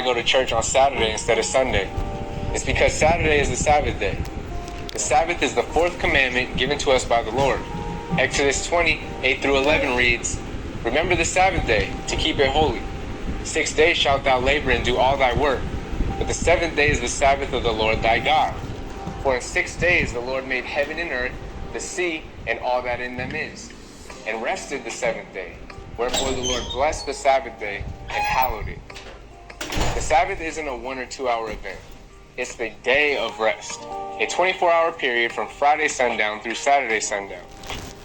go to church on Saturday instead of Sunday? It's because Saturday is the Sabbath day. The Sabbath is the fourth commandment given to us by the Lord. Exodus 20, 8 through 11 reads, "Remember the Sabbath day, to keep it holy. 6 days shalt thou labor and do all thy work. But the seventh day is the Sabbath of the Lord thy God. For in 6 days the Lord made heaven and earth, the sea, and all that in them is, and rested the seventh day. Wherefore the Lord blessed the Sabbath day and hallowed it." The Sabbath isn't a 1 or 2 hour event. It's the day of rest, a 24-hour period from Friday sundown through Saturday sundown.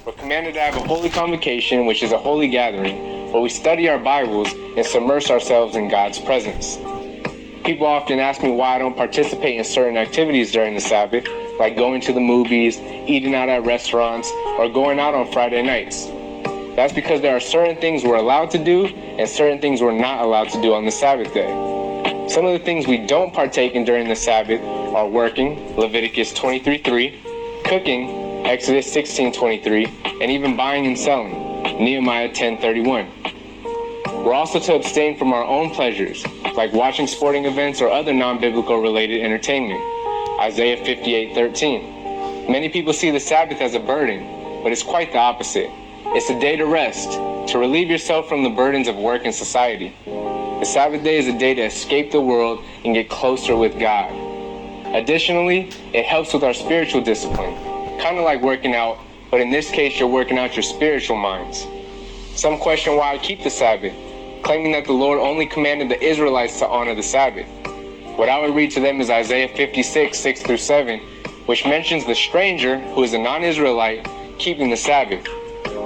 We're commanded to have a holy convocation, which is a holy gathering, where we study our Bibles and submerge ourselves in God's presence. People often ask me why I don't participate in certain activities during the Sabbath, like going to the movies, eating out at restaurants, or going out on Friday nights. That's because there are certain things we're allowed to do and certain things we're not allowed to do on the Sabbath day. Some of the things we don't partake in during the Sabbath are working, Leviticus 23:3, cooking, Exodus 16:23, and even buying and selling, Nehemiah 10:31. We're also to abstain from our own pleasures, like watching sporting events or other non-biblical related entertainment, Isaiah 58:13. Many people see the Sabbath as a burden, but it's quite the opposite. It's a day to rest, to relieve yourself from the burdens of work and society. The Sabbath day is a day to escape the world and get closer with God. Additionally, it helps with our spiritual discipline, kind of like working out, but in this case, you're working out your spiritual minds. Some question why I keep the Sabbath, claiming that the Lord only commanded the Israelites to honor the Sabbath. What I would read to them is Isaiah 56, 6 through 7, which mentions the stranger, who is a non-Israelite, keeping the Sabbath.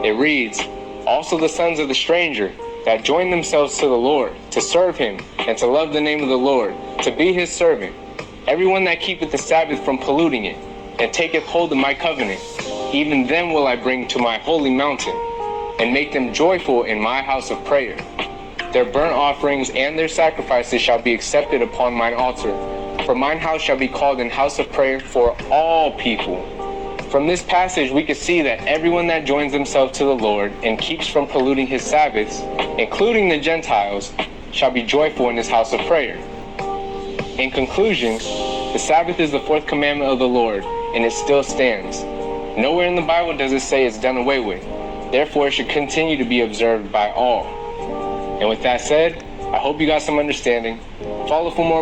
It reads, "Also the sons of the stranger, that join themselves to the Lord, to serve him, and to love the name of the Lord, to be his servant. Everyone that keepeth the Sabbath from polluting it, and taketh hold of my covenant, even them will I bring to my holy mountain, and make them joyful in my house of prayer. Their burnt offerings and their sacrifices shall be accepted upon mine altar, for mine house shall be called an house of prayer for all people." From this passage, we can see that everyone that joins themselves to the Lord and keeps from polluting his Sabbaths, including the Gentiles, shall be joyful in his house of prayer. In conclusion, the Sabbath is the fourth commandment of the Lord, and it still stands. Nowhere in the Bible does it say it's done away with. Therefore, it should continue to be observed by all. And with that said, I hope you got some understanding. Follow for more